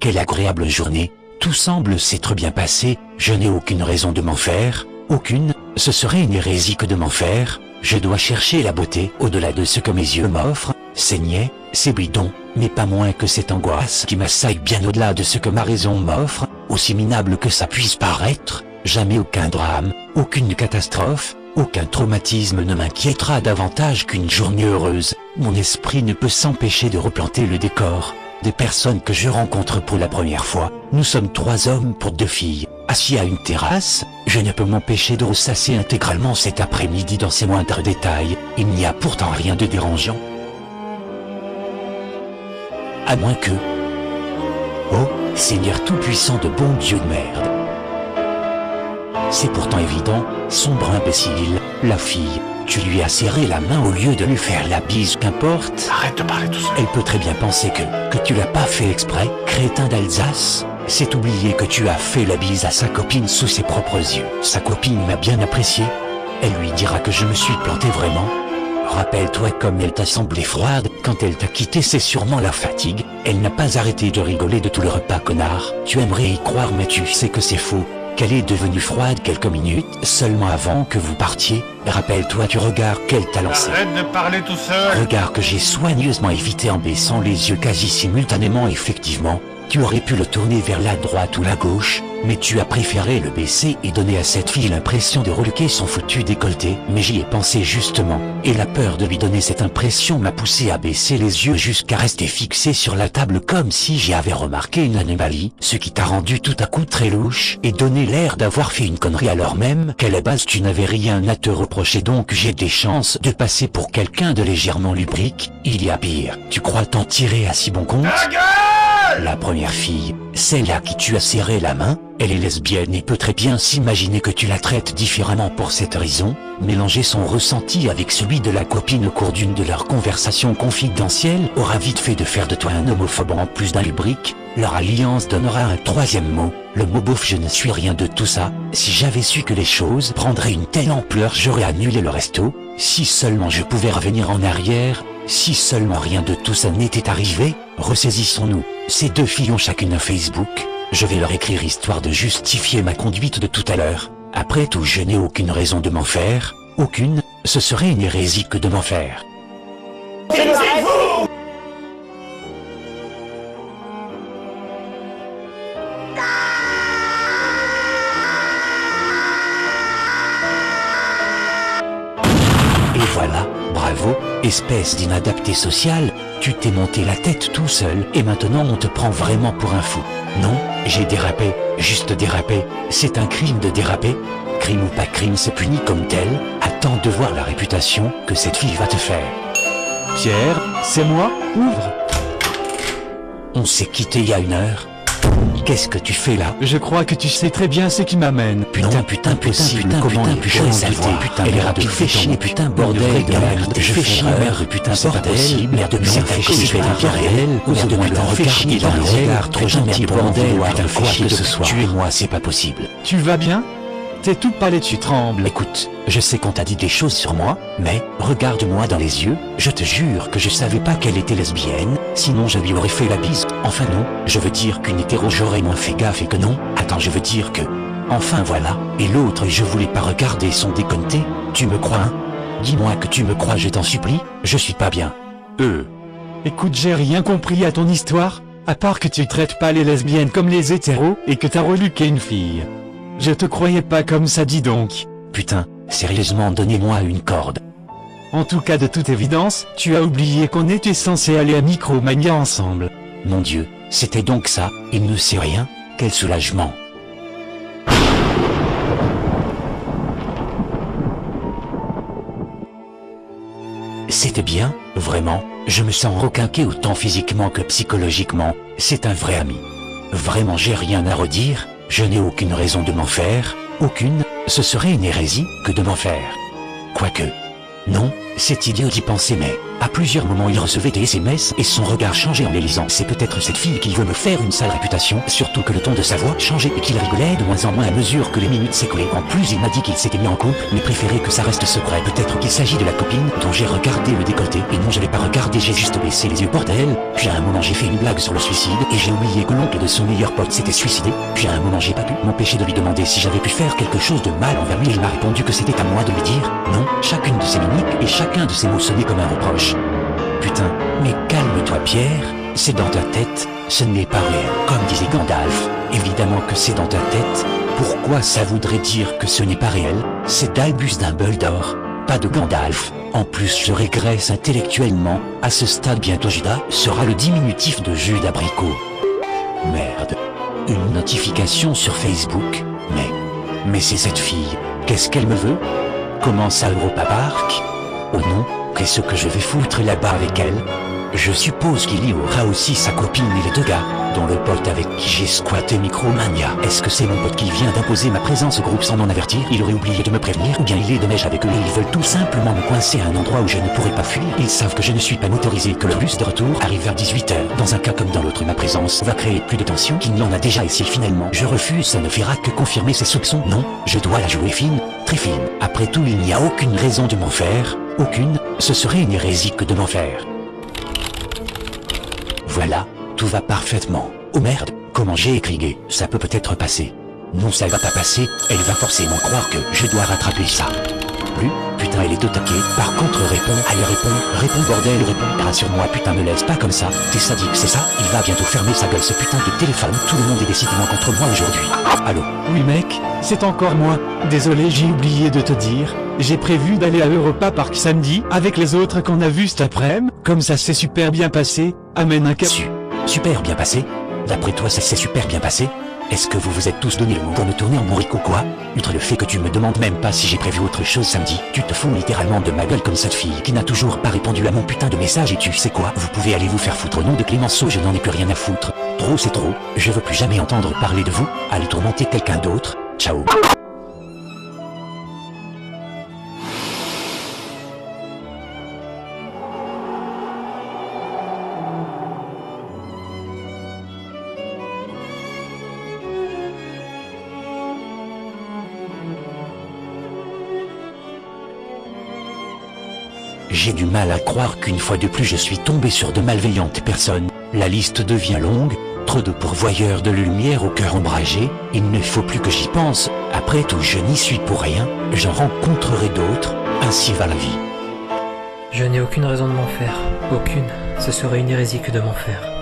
Quelle agréable journée, tout semble s'être bien passé, je n'ai aucune raison de m'en faire, aucune, ce serait une hérésie que de m'en faire, je dois chercher la beauté au-delà de ce que mes yeux m'offrent, c'est niais, c'est bidon, mais pas moins que cette angoisse qui m'assaille bien au-delà de ce que ma raison m'offre, aussi minable que ça puisse paraître, jamais aucun drame, aucune catastrophe, aucun traumatisme ne m'inquiétera davantage qu'une journée heureuse, mon esprit ne peut s'empêcher de replanter le décor. Des personnes que je rencontre pour la première fois, nous sommes 3 hommes pour 2 filles, assis à une terrasse, je ne peux m'empêcher de ressasser intégralement cet après-midi dans ses moindres détails, il n'y a pourtant rien de dérangeant. À moins que... Oh, Seigneur tout-puissant de bon Dieu de merde. C'est pourtant évident, sombre imbécile, la fille, tu lui as serré la main au lieu de lui faire la bise, qu'importe. Arrête de parler tout seul. Elle peut très bien penser que tu l'as pas fait exprès, crétin d'Alsace. C'est oublier que tu as fait la bise à sa copine sous ses propres yeux. Sa copine m'a bien apprécié. Elle lui dira que je me suis planté vraiment. Rappelle-toi comme elle t'a semblé froide, quand elle t'a quitté, c'est sûrement la fatigue. Elle n'a pas arrêté de rigoler de tout le repas, connard. Tu aimerais y croire mais tu sais que c'est faux. Qu'elle est devenue froide quelques minutes, seulement avant que vous partiez. Rappelle-toi du regard qu'elle t'a lancé. Arrête de parler tout seul. Regard que j'ai soigneusement évité en baissant les yeux quasi simultanément. Effectivement, tu aurais pu le tourner vers la droite ou la gauche, mais tu as préféré le baisser et donner à cette fille l'impression de reluquer son foutu décolleté. Mais j'y ai pensé justement, et la peur de lui donner cette impression m'a poussé à baisser les yeux jusqu'à rester fixé sur la table comme si j'y avais remarqué une anomalie, ce qui t'a rendu tout à coup très louche et donné l'air d'avoir fait une connerie alors même qu'à la base tu n'avais rien à te reprocher. Donc j'ai des chances de passer pour quelqu'un de légèrement lubrique. Il y a pire, tu crois t'en tirer à si bon compte? Ta gueule! La première fille, celle à qui tu as serré la main, elle est lesbienne et peut très bien s'imaginer que tu la traites différemment pour cette raison. Mélanger son ressenti avec celui de la copine au cours d'une de leurs conversations confidentielles aura vite fait de faire de toi un homophobe en plus d'un lubrique. Leur alliance donnera un 3e mot, le mot beauf. Je ne suis rien de tout ça. Si j'avais su que les choses prendraient une telle ampleur, j'aurais annulé le resto. Si seulement je pouvais revenir en arrière, si seulement rien de tout ça n'était arrivé. Ressaisissons-nous. Ces 2 filles ont chacune un Facebook. Je vais leur écrire histoire de justifier ma conduite de tout à l'heure. Après tout, je n'ai aucune raison de m'en faire. Aucune, ce serait une hérésie que de m'en faire. Taisez-vous! Et voilà, bravo, espèce d'inadapté social, tu t'es monté la tête tout seul et maintenant on te prend vraiment pour un fou. Non, j'ai dérapé, juste dérapé, c'est un crime de déraper. Crime ou pas crime, c'est puni comme tel. Attends de voir la réputation que cette fille va te faire. Pierre, c'est moi, ouvre. On s'est quitté il y a 1 heure. Qu'est-ce que tu fais là? Je crois que tu sais très bien ce qui m'amène. Putain, comment putain, saleté, putain, elle est rapide, fais chier, putain, bordel de merde, je fais chier, merde, putain, c'est pas possible, merde, mais c'est fait chier, je vais la réel, ou de moins regarder dans les regards, trop gentil, bordel, putain, quoi que ce soit, tuez-moi, c'est pas possible. Tu vas bien? T'es tout pâle et tu trembles. Écoute, je sais qu'on t'a dit des choses sur moi, mais, regarde-moi dans les yeux, je te jure que je savais pas qu'elle était lesbienne, sinon je lui aurais fait la bise. Enfin non, je veux dire qu'une hétéro j'aurais moins fait gaffe et que non, attends, je veux dire que... Enfin voilà, et l'autre je voulais pas regarder son décolleté, tu me crois hein? Dis-moi que tu me crois, je t'en supplie, je suis pas bien. Écoute, j'ai rien compris à ton histoire, à part que tu traites pas les lesbiennes comme les hétéros et que t'as reluqué une fille. Je te croyais pas comme ça, dis donc. Putain, sérieusement, donnez-moi une corde. En tout cas, de toute évidence, tu as oublié qu'on était censé aller à Micromania ensemble. Mon Dieu, c'était donc ça, il ne sait rien, quel soulagement. C'était bien, vraiment, je me sens requinqué autant physiquement que psychologiquement, c'est un vrai ami. Vraiment, j'ai rien à redire. Je n'ai aucune raison de m'en faire, aucune, ce serait une hérésie que de m'en faire. Quoique, non, c'est idiot d'y penser mais, à plusieurs moments il recevait des SMS et son regard changeait en les lisant. C'est peut-être cette fille qui veut me faire une sale réputation, surtout que le ton de sa voix changeait et qu'il rigolait de moins en moins à mesure que les minutes s'écoulaient. En plus il m'a dit qu'il s'était mis en couple, mais préférait que ça reste secret. Peut-être qu'il s'agit de la copine dont j'ai regardé le décolleté, et non je l'ai pas regardé, j'ai juste baissé les yeux, bordel. Puis à un moment j'ai fait une blague sur le suicide et j'ai oublié que l'oncle de son meilleur pote s'était suicidé. Puis à un moment j'ai pas pu m'empêcher de lui demander si j'avais pu faire quelque chose de mal envers lui et il m'a répondu que c'était à moi de lui dire non. Chacune de ces mimiques et chacun de ces mots sonnait comme un reproche. Putain, mais calme-toi Pierre, c'est dans ta tête, ce n'est pas réel. Comme disait Gandalf, évidemment que c'est dans ta tête. Pourquoi ça voudrait dire que ce n'est pas réel? C'est d'Albus Dumbledore, pas de Gandalf. En plus je régresse intellectuellement, à ce stade bientôt Judas sera le diminutif de jus d'abricot. Merde. Une notification sur Facebook, mais c'est cette fille, qu'est-ce qu'elle me veut? Comment ça Europa Park? Oh non, qu'est-ce que je vais foutre là-bas avec elle? Je suppose qu'il y aura aussi sa copine et les deux gars, dont le pote avec qui j'ai squatté Micromania. Est-ce que c'est mon pote qui vient d'imposer ma présence au groupe sans m'en avertir? Il aurait oublié de me prévenir, ou bien il est de mèche avec eux et ils veulent tout simplement me coincer à un endroit où je ne pourrai pas fuir. Ils savent que je ne suis pas motorisé, que le bus de retour arrive vers 18h. Dans un cas comme dans l'autre, ma présence va créer plus de tension qu'il n'en a déjà et si finalement je refuse, ça ne fera que confirmer ses soupçons. Non, je dois la jouer fine, très fine. Après tout, il n'y a aucune raison de m'en faire, aucune, ce serait une hérésie que de m'en faire. Voilà, tout va parfaitement. Oh merde, comment j'ai écrigué, ça peut peut-être passer. Non, ça va pas passer, elle va forcément croire que je dois rattraper ça. Plus, putain elle est au taquet, par contre réponds, allez réponds bordel, réponds, rassure-moi putain me laisse pas comme ça, t'es sadique c'est ça, il va bientôt fermer sa gueule ce putain de téléphone, tout le monde est décidément contre moi aujourd'hui. Allô? Oui mec, c'est encore moi. Désolé j'ai oublié de te dire, j'ai prévu d'aller à Europa Park samedi, avec les autres qu'on a vus cet après-midi, comme ça s'est super bien passé, amène un cap... Super bien passé? D'après toi ça s'est super bien passé? Est-ce que vous vous êtes tous donné le mot pour me tourner en bourrico quoi? Outre le fait que tu me demandes même pas si j'ai prévu autre chose samedi, tu te fous littéralement de ma gueule comme cette fille qui n'a toujours pas répondu à mon putain de message et tu sais quoi? Vous pouvez aller vous faire foutre au nom de Clémenceau, je n'en ai plus rien à foutre. Trop c'est trop, je veux plus jamais entendre parler de vous, allez tourmenter quelqu'un d'autre, ciao. J'ai du mal à croire qu'une fois de plus je suis tombé sur de malveillantes personnes. La liste devient longue, trop de pourvoyeurs de lumière au cœur ombragé, il ne faut plus que j'y pense, après tout je n'y suis pour rien, j'en rencontrerai d'autres, ainsi va la vie. Je n'ai aucune raison de m'en faire, aucune, ce serait une hérésie que de m'en faire.